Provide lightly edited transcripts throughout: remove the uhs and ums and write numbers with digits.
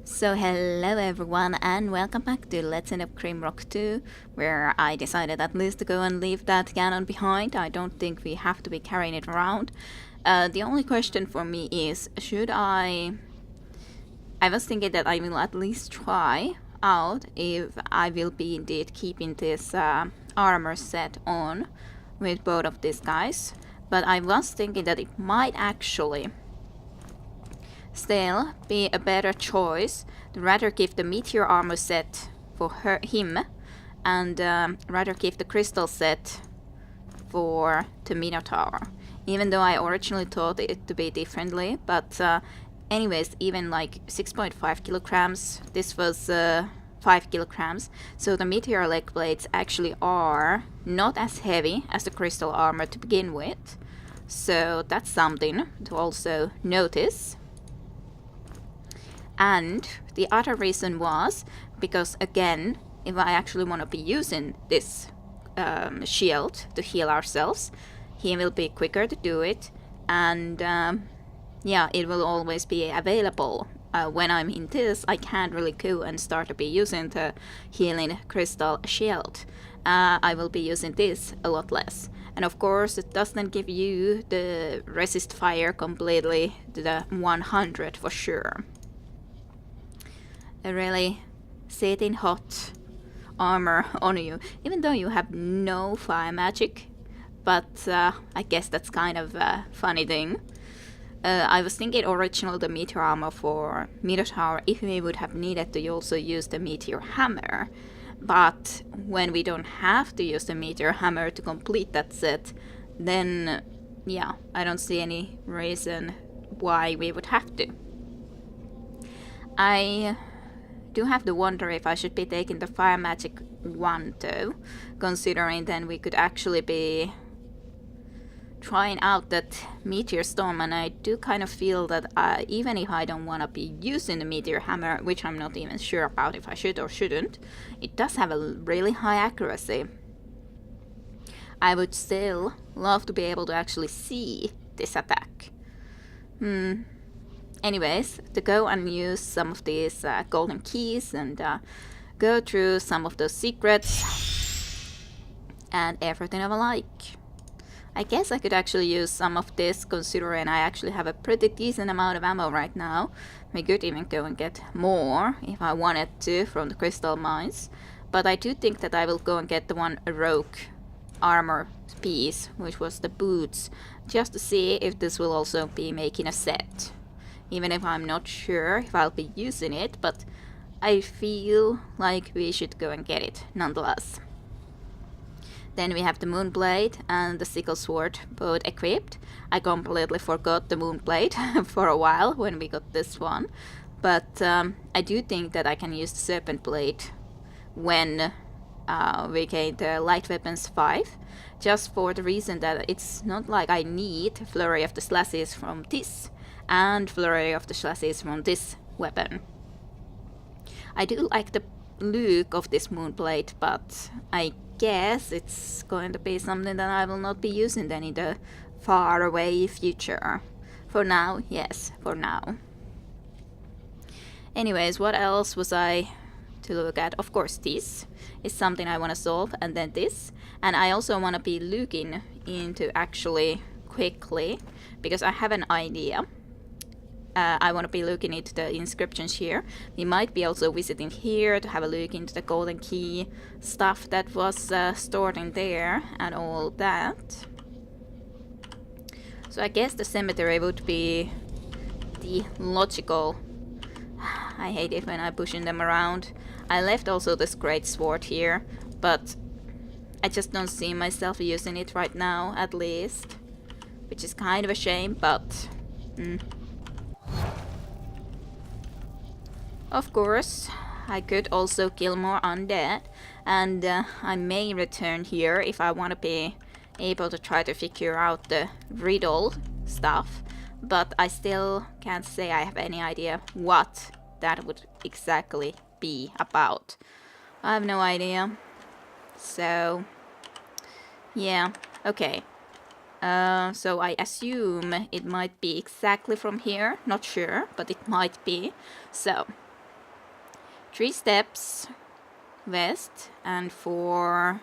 So hello everyone and welcome back to Let's End Up Grimrock 2, where I decided at least to go and leave that cannon behind. I don't think we have to be carrying it around. The only question for me is, should I was thinking that I will at least try out if I will be indeed keeping this armor set on with both of these guys. But I was thinking that it might actually still be a better choice to rather give the meteor armor set for him and rather give the crystal set for the Minotaur. Even though I originally thought it to be differently, but anyways, even like 6.5 kilograms, this was 5 kilograms, so the meteor leg blades actually are not as heavy as the crystal armor to begin with, so that's something to also notice. And the other reason was because, again, if I actually want to be using this shield to heal ourselves, he will be quicker to do it, and yeah, it will always be available. When I'm in this, I can't really go and start to be using the healing crystal shield. I will be using this a lot less. And of course, it doesn't give you the resist fire completely to the 100 for sure. A really sitting hot armor on you, even though you have no fire magic. But I guess that's kind of a funny thing. I was thinking originally the meteor armor for Minotaur, if we would have needed to also use the meteor hammer. But when we don't have to use the meteor hammer to complete that set, then yeah, I don't see any reason why we would have to. I do have to wonder if I should be taking the fire magic one though, considering then we could actually be trying out that meteor storm, and I do kind of feel that even if I don't want to be using the meteor hammer, which I'm not even sure about if I should or shouldn't, it does have a really high accuracy. I would still love to be able to actually see this attack. Anyways, to go and use some of these golden keys and go through some of those secrets and everything of alike. I guess I could actually use some of this, considering I actually have a pretty decent amount of ammo right now. We could even go and get more if I wanted to from the crystal mines. But I do think that I will go and get the one rogue armor piece, which was the boots, just to see if this will also be making a set. Even if I'm not sure if I'll be using it, but I feel like we should go and get it nonetheless. Then we have the Moonblade and the Sickle Sword both equipped. I completely forgot the Moonblade for a while when we got this one, but I do think that I can use the Serpent Blade when we gain the Light Weapons 5, just for the reason that it's not like I need Flurry of the Slashes from this and Flurry of the Slashes from this weapon. I do like the look of this Moonblade, but I guess it's going to be something that I will not be using then in the far away future. For now, yes, for now. Anyways, what else was I to look at? Of course, this is something I want to solve, and then this. And I also want to be looking into actually quickly, because I have an idea. I want to be looking into the inscriptions here. We might be also visiting here to have a look into the golden key stuff that was stored in there and all that. So I guess the cemetery would be the logical. I hate it when I'm pushing them around. I left also this great sword here, but I just don't see myself using it right now, at least. Which is kind of a shame, but of course, I could also kill more undead, and I may return here if I want to be able to try to figure out the riddle stuff, but I still can't say I have any idea what that would exactly be about. I have no idea. So, yeah, okay. So I assume it might be exactly from here, not sure, but it might be. So, 3 steps west, and for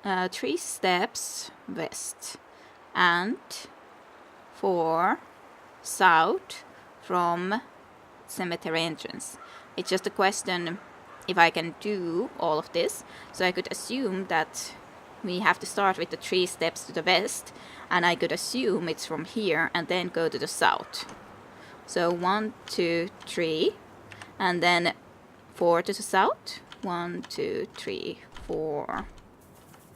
3 steps west, and 4 south from cemetery entrance. It's just a question if I can do all of this. So I could assume that we have to start with the 3 steps to the west, and I could assume it's from here and then go to the south. So 1, 2, 3, and then 4 to the south. 1, 2, 3, 4.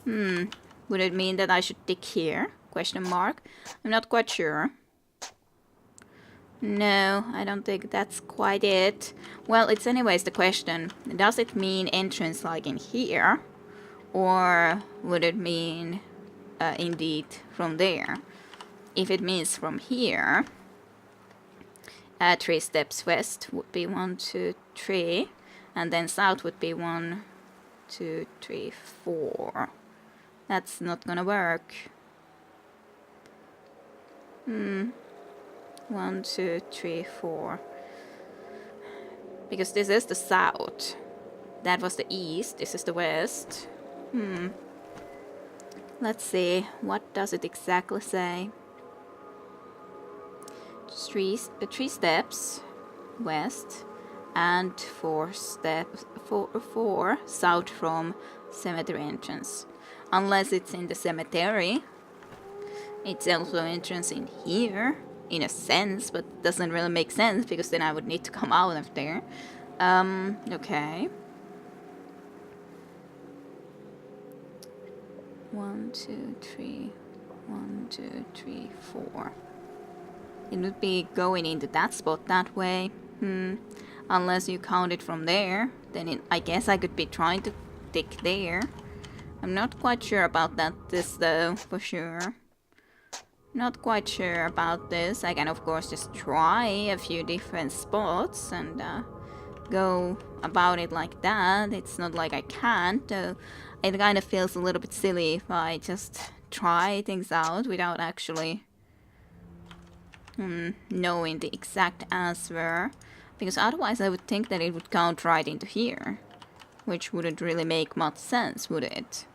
Would it mean that I should dig here? Question mark. I'm not quite sure. No, I don't think that's quite it. Well, it's anyways the question. Does it mean entrance like in here? Or would it mean indeed from there? If it means from here, 3 steps west would be 1, 2, 3. And then south would be 1, 2, 3, 4. That's not gonna work. 1, 2, 3, 4. Because this is the south. That was the east. This is the west. Let's see. What does it exactly say? 3 steps west and 4 south from cemetery entrance. Unless it's in the cemetery. It's also entrance in here. In a sense, but it doesn't really make sense because then I would need to come out of there. Okay. 1, 2, 3. 1, 2, 3, 4. It would be going into that spot that way. Unless you count it from there, then I guess I could be trying to dig there. I'm not quite sure about this though, for sure. Not quite sure about this. I can of course just try a few different spots and go about it like that. It's not like I can't. It kind of feels a little bit silly if I just try things out without actually knowing the exact answer. Because otherwise I would think that it would count right into here. Which wouldn't really make much sense, would it?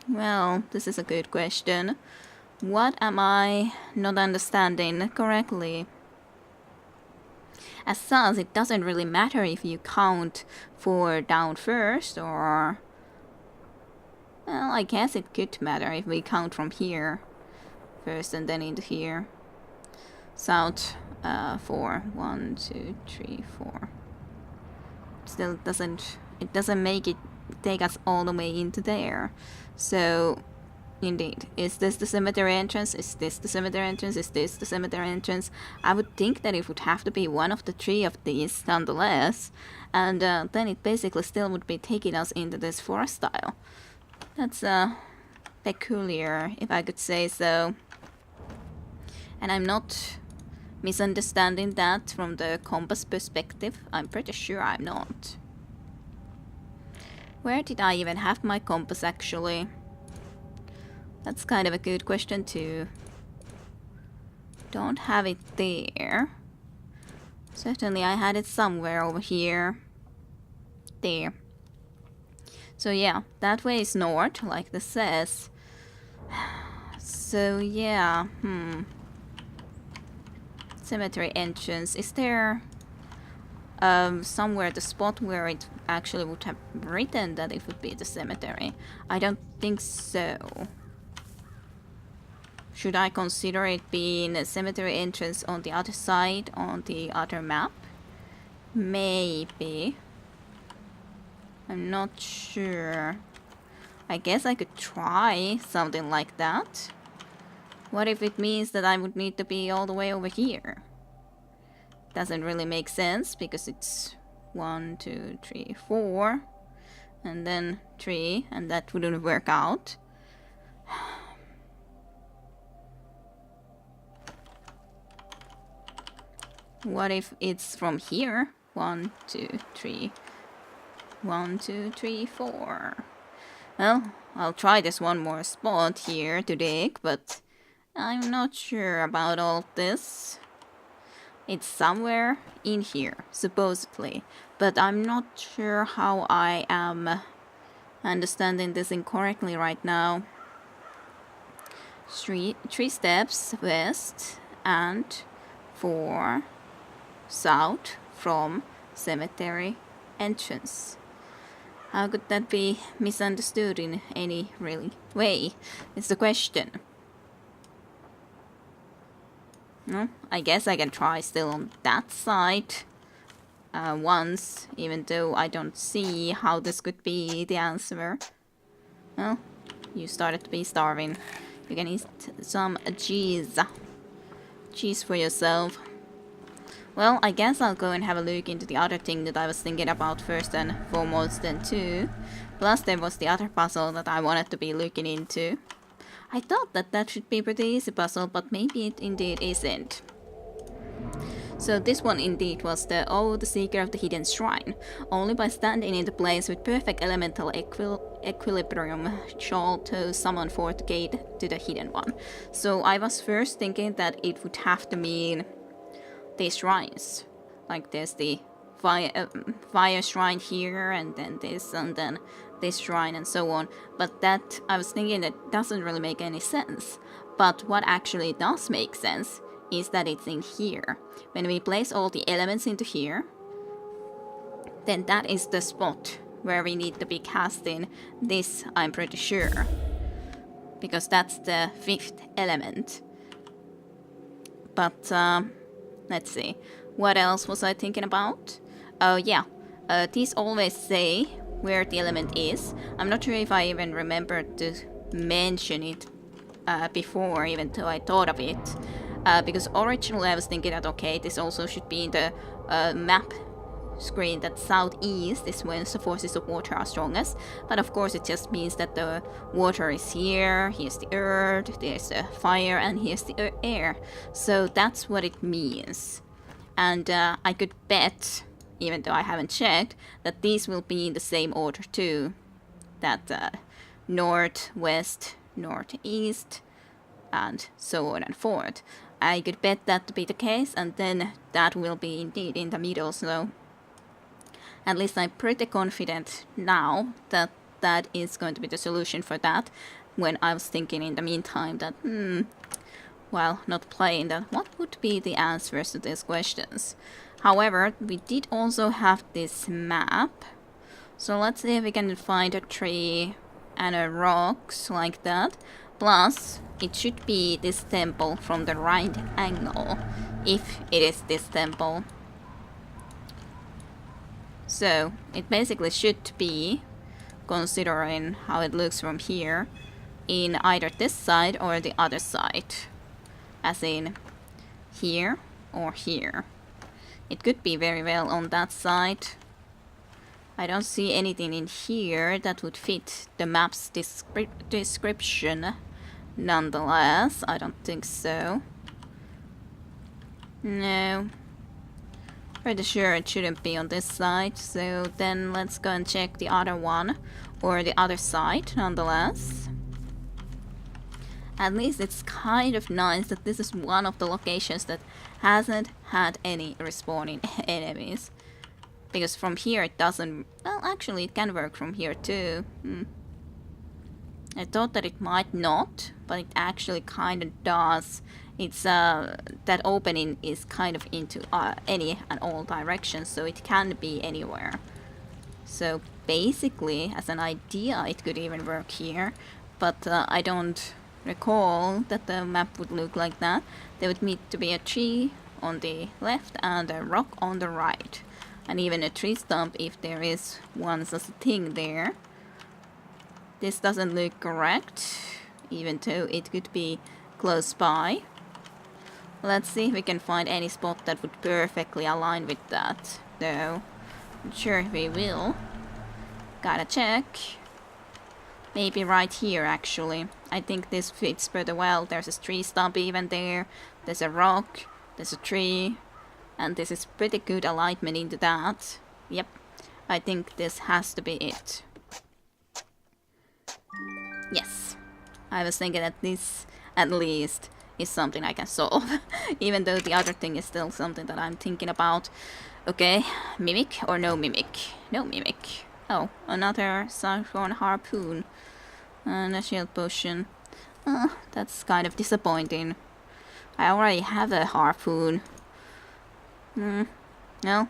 Well, this is a good question. What am I not understanding correctly? As such, it doesn't really matter if you count 4 down first, or... Well, I guess it could matter if we count from here first and then into here. South 4. 1, 2, 3, 4. Still it doesn't make it take us all the way into there. So indeed, is this the cemetery entrance? Is this the cemetery entrance? Is this the cemetery entrance? I would think that it would have to be one of the 3 of these nonetheless, and then it basically still would be taking us into this forest style. That's peculiar, if I could say so. And I'm not misunderstanding that from the compass perspective. I'm pretty sure I'm not. Where did I even have my compass actually? That's kind of a good question too. Don't have it there. Certainly I had it somewhere over here. There. So yeah, that way is north, like this says. So yeah, Cemetery entrance. Is there somewhere the spot where it actually would have written that it would be the cemetery? I don't think so. Should I consider it being a cemetery entrance on the other side, on the other map? Maybe. I'm not sure. I guess I could try something like that. What if it means that I would need to be all the way over here? Doesn't really make sense because it's 1, 2, 3, 4 and then 3, and that wouldn't work out. What if it's from here? 1, 2, 3. 1, 2, 3, 4. Well, I'll try this one more spot here to dig, but I'm not sure about all this. It's somewhere in here, supposedly. But I'm not sure how I am understanding this incorrectly right now. Three steps west and 4 south from cemetery entrance. How could that be misunderstood in any really way? Is the question. No, I guess I can try still on that side once, even though I don't see how this could be the answer. Well, you started to be starving. You can eat some cheese. Cheese for yourself. Well, I guess I'll go and have a look into the other thing that I was thinking about first and foremost then too. Plus there was the other puzzle that I wanted to be looking into. I thought that that should be a pretty easy puzzle, but maybe it indeed isn't. So this one indeed was the the Seeker of the Hidden Shrine. Only by standing in the place with perfect elemental equilibrium shall to summon forth the gate to the Hidden One. So I was first thinking that it would have to mean these shrines. Like there's the fire shrine here, and then this shrine and so on. But that, I was thinking, that doesn't really make any sense. But what actually does make sense is that it's in here. When we place all the elements into here, then that is the spot where we need to be casting this, I'm pretty sure. Because that's the 5th element. But, let's see. What else was I thinking about? Oh yeah, these always say where the element is. I'm not sure if I even remembered to mention it before, even though I thought of it. Because originally I was thinking that, okay, this also should be in the map screen, that southeast is when the forces of water are strongest. But of course it just means that the water is here, here's the earth, there's the fire, and here's the air. So that's what it means. And I could bet, even though I haven't checked, that these will be in the same order too. That north, west, northeast, and so on and forth. I could bet that to be the case, and then that will be indeed in the middle, so at least I'm pretty confident now that that is going to be the solution for that, when I was thinking in the meantime that, while not playing, that what would be the answers to these questions. However, we did also have this map, so let's see if we can find a tree and a rocks like that. Plus, it should be this temple from the right angle, if it is this temple. So, it basically should be, considering how it looks from here, in either this side or the other side. As in, here or here. It could be very well on that side. I don't see anything in here that would fit the map's description. Nonetheless, I don't think so. No. Pretty sure it shouldn't be on this side, so then let's go and check the other one, or the other side, nonetheless. At least it's kind of nice that this is one of the locations that hasn't had any respawning enemies. Because from here it doesn't... Well, actually it can work from here too. I thought that it might not, but it actually kind of does. It's that opening is kind of into any and all directions, so it can be anywhere. So basically, as an idea, it could even work here, but I don't recall that the map would look like that. There would need to be a tree on the left and a rock on the right, and even a tree stump if there is one such a thing there. This doesn't look correct, even though it could be close by. Let's see if we can find any spot that would perfectly align with that, though I'm sure we will. Gotta check. Maybe right here, actually. I think this fits pretty well. There's a tree stump even there. There's a rock. There's a tree. And this is pretty good alignment into that. Yep. I think this has to be it. Yes. I was thinking that this, at least, is something I can solve. Even though the other thing is still something that I'm thinking about. Okay, mimic or no mimic? No mimic. Oh, another cyclone harpoon. And a shield potion. That's kind of disappointing. I already have a harpoon. No?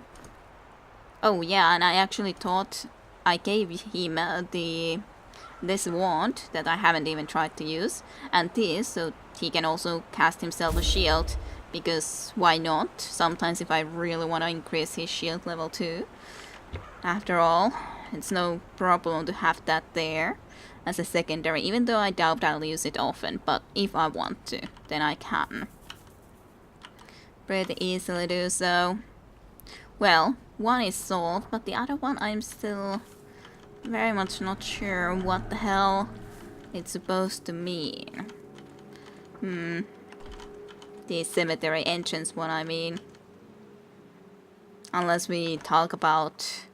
Oh yeah, and I actually thought I gave him this wand that I haven't even tried to use, and this, so he can also cast himself a shield, because why not? Sometimes if I really want to increase his shield level too. After all, it's no problem to have that there as a secondary, even though I doubt I'll use it often, but if I want to, then I can. Pretty easily do so. Well, one is solved, but the other one I'm still very much not sure what the hell it's supposed to mean. The cemetery entrance one, I mean. Unless we talk about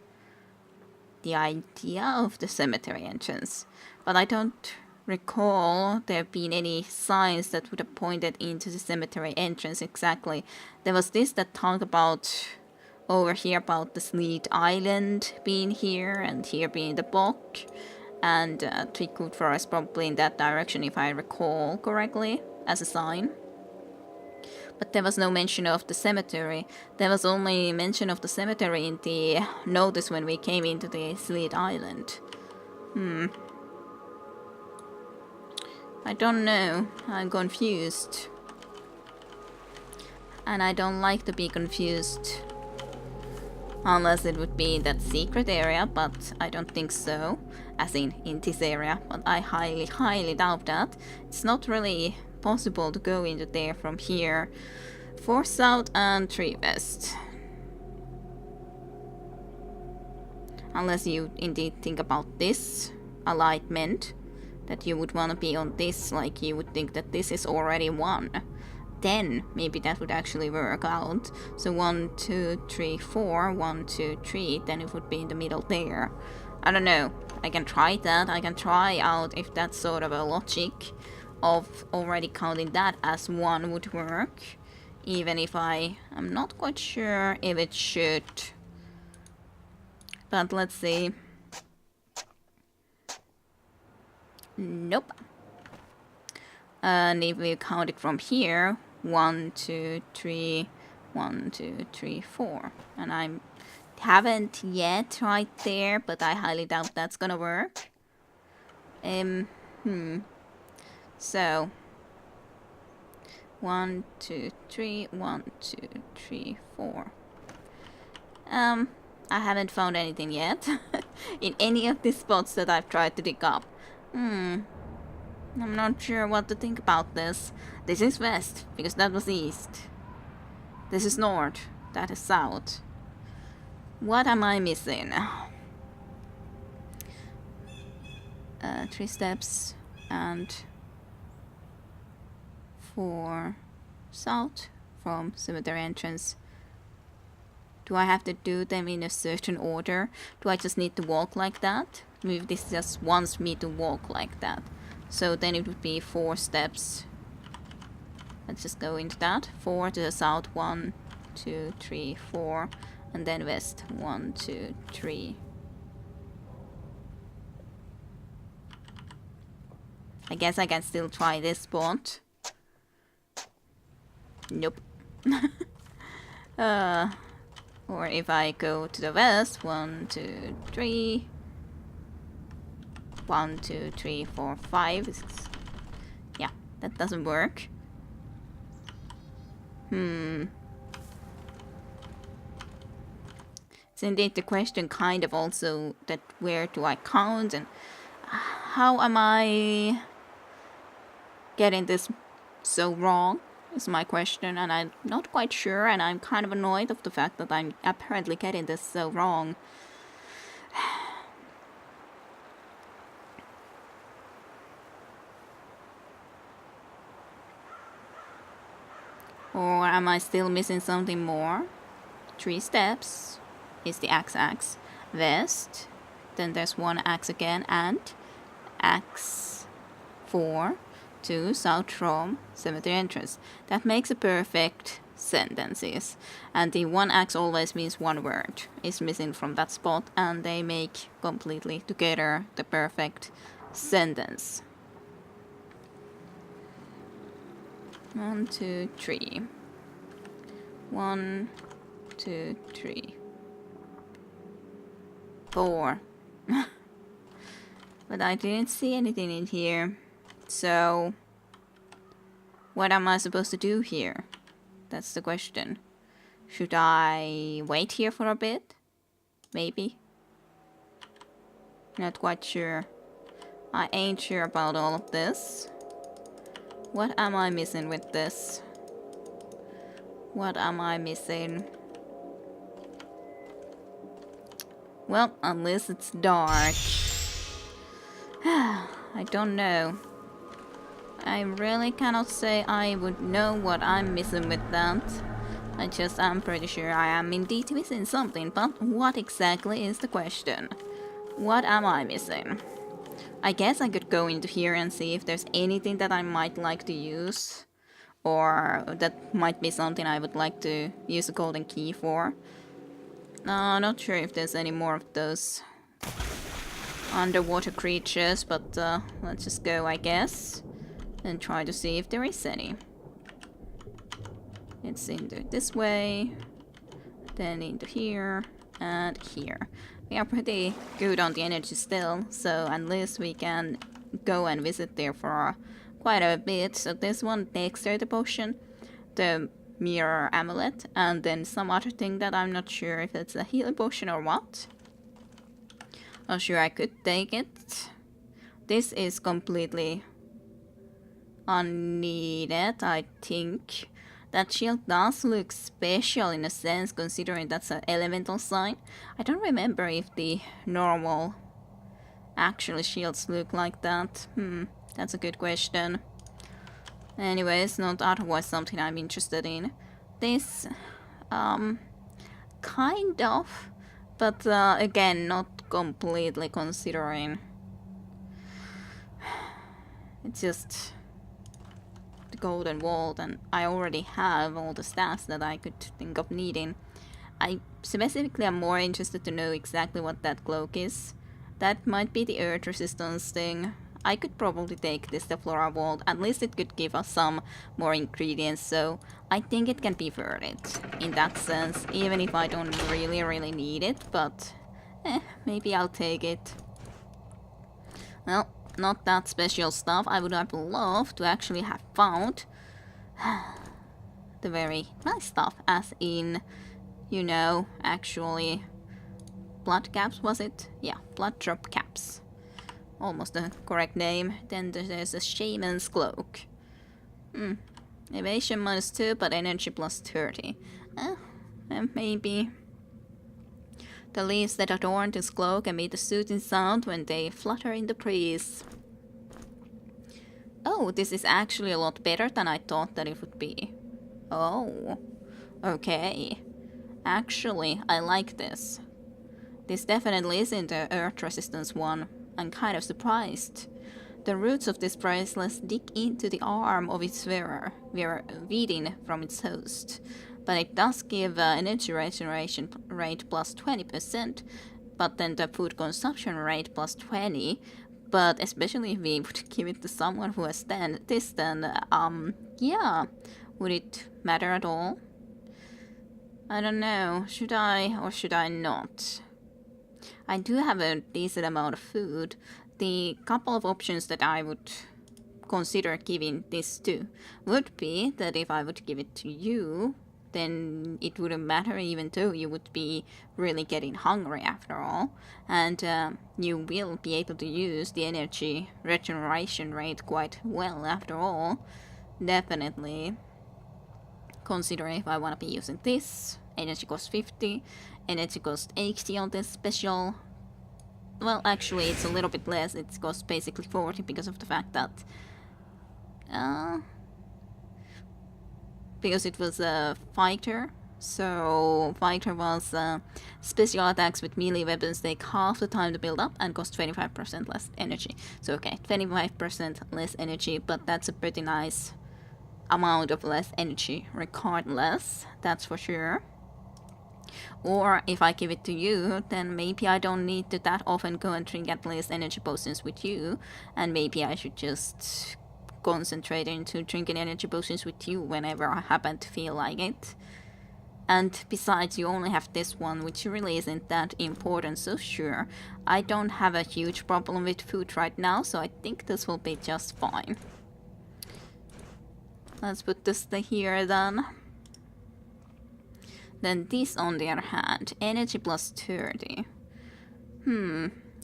the idea of the cemetery entrance. But I don't recall there being any signs that would have pointed into the cemetery entrance exactly. There was this that talked about over here about the Sleet Island being here and here being the block, and Tweakwood Forest probably in that direction if I recall correctly as a sign. But there was no mention of the cemetery. There was only mention of the cemetery in the notice when we came into the Sleet Island. I don't know. I'm confused. And I don't like to be confused. Unless it would be in that secret area, but I don't think so. As in this area, but I highly, highly doubt that. It's not really possible to go into there from here. 4 south and 3 west. Unless you indeed think about this alignment, that you would want to be on this, like you would think that this is already 1. Then maybe that would actually work out. So 1, 2, 3, 4, 1, 2, 3, then it would be in the middle there. I don't know. I can try that. I can try out if that sort of a logic of already counting that as 1 would work. Even if I'm not quite sure if it should. But let's see. Nope. And if we count it from here, 1, 2, 3, 1, 2, 3, 4. And I haven't yet right there, but I highly doubt that's gonna work. So 1, 2, 3, 1, 2, 3, 4. I haven't found anything yet in any of these spots that I've tried to dig up. I'm not sure what to think about this. This is west, because that was east. This is north, that is south. What am I missing? 3 steps and 4 south from cemetery entrance. Do I have to do them in a certain order? Do I just need to walk like that? Maybe this just wants me to walk like that. So then it would be 4 steps. Let's just go into that. 4 to the south, 1, 2, 3, 4. And then west, 1, 2, 3. I guess I can still try this spot. Nope. Or if I go to the west, 1, 2, 3. 1, 2, 3, 4, 5. Yeah, that doesn't work. It's indeed the question kind of also that where do I count and how am I getting this so wrong is my question, and I'm not quite sure, and I'm kind of annoyed of the fact that I'm apparently getting this so wrong. Or am I still missing something more? 3 steps is the axe west. Then there's 1 axe again and axe 4 to South Rome Cemetery entrance. That makes a perfect sentences. And the one X always means one word is missing from that spot, and they make completely together the perfect sentence. 1, 2, 3. 1, 2, 3. 4. But I didn't see anything in here. So, what am I supposed to do here? That's the question. Should I wait here for a bit? Maybe. Not quite sure. I ain't sure about all of this. What am I missing with this? What am I missing? Well, unless it's dark. I don't know. I really cannot say I would know what I'm missing with that. I'm pretty sure I am indeed missing something, but what exactly is the question? What am I missing? I guess I could go into here and see if there's anything that I might like to use, or that might be something I would like to use a golden key for. Not sure if there's any more of those underwater creatures, but let's just go, I guess, and try to see if there is any. It's into this way, then into here, and here. We are pretty good on the energy still, so unless we can go and visit there for quite a bit. So this one takes the potion, the mirror amulet, and then some other thing that I'm not sure if it's a healing potion or what. Not sure I could take it. This is completely unneeded, I think. That shield does look special in a sense, considering that's an elemental sign. I don't remember if the normal actual shields look like that. That's a good question. Anyways, not otherwise something I'm interested in. This, kind of, but again, not completely, considering it's just the golden vault, and I already have all the stats that I could think of needing. I specifically am more interested to know exactly what that cloak is. That might be the earth resistance thing. I could probably take this to Flora Vault, at least it could give us some more ingredients, so I think it can be worth it in that sense, even if I don't really need it, but maybe I'll take it. Well, not that special stuff. I would have loved to actually have found the very nice stuff, as in, you know, actually blood caps, was it? Yeah, blood drop caps. Almost the correct name. Then there's a shaman's cloak. Evasion -2, but energy +30. Maybe. The leaves that adorn this cloak emit a soothing sound when they flutter in the breeze. Oh, this is actually a lot better than I thought that it would be. Oh, okay. Actually, I like this. This definitely isn't the earth resistance one. I'm kind of surprised. The roots of this bracelet dig into the arm of its wearer, feeding from its host. But it does give energy regeneration rate +20%, but then the food consumption rate +20. But especially if we would give it to someone who has this, then yeah, would it matter at all? I don't know. Should I or should I not? I do have a decent amount of food. The couple of options that I would consider giving this to would be that if I would give it to you, then it wouldn't matter, even though you would be really getting hungry after all. And you will be able to use the energy regeneration rate quite well after all. Definitely. Considering if I want to be using this, energy cost 50, energy cost 80 on this special. Well, actually, it's a little bit less. It costs basically 40 because of the fact that because it was a fighter So fighter was special attacks with melee weapons take half the time to build up and cost 25% less energy. So okay, 25% less energy, but that's a pretty nice amount of less energy regardless, that's for sure. Or if I give it to you, then maybe I don't need to that often go and drink at least energy potions with you, and maybe I should just concentrate into drinking energy potions with you whenever I happen to feel like it. And besides, you only have this one, which really isn't that important, so sure, I don't have a huge problem with food right now, so I think this will be just fine. Let's put this here then. Then this, on the other hand, energy plus 30.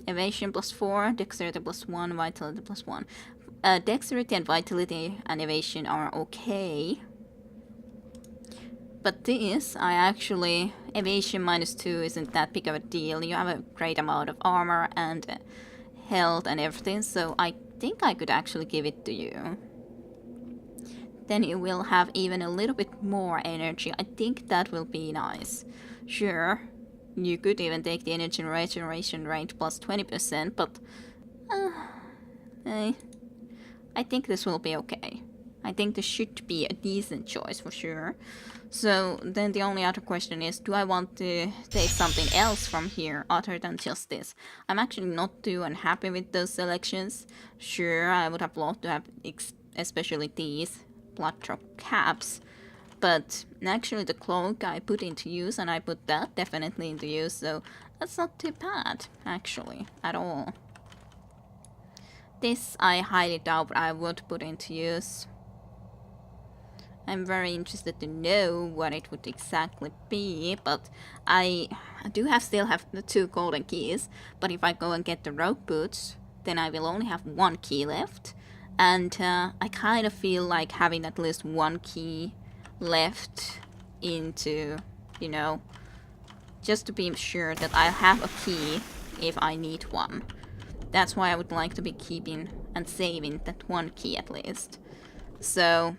Evasion plus 4, dexterity plus 1, vitality plus 1. Dexterity and vitality and evasion are okay. But this, evasion minus 2 isn't that big of a deal. You have a great amount of armor and health and everything, so I think I could actually give it to you. Then you will have even a little bit more energy. I think that will be nice. Sure, you could even take the energy regeneration rate plus 20%, but I think this will be okay. I think this should be a decent choice for sure. So then the only other question is, do I want to take something else from here other than just this? I'm actually not too unhappy with those selections. Sure, I would have loved to have especially these blood drop caps, but actually the cloak I put into use, and I put that definitely into use, so that's not too bad actually at all. This I highly doubt I would put into use. I'm very interested to know what it would exactly be, but I still have the 2 golden keys, but if I go and get the rogue boots, then I will only have 1 key left, and I kind of feel like having at least 1 key left into, you know, just to be sure that I have a key if I need one. That's why I would like to be keeping and saving that 1 key at least. So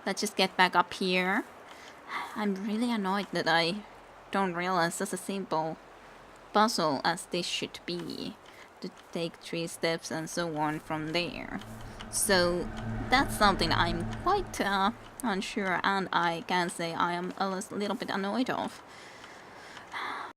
let's just get back up here. I'm really annoyed that I don't realize such a simple puzzle as this should be. To take 3 steps and so on from there. So that's something I'm quite unsure, and I can say I am a little bit annoyed of.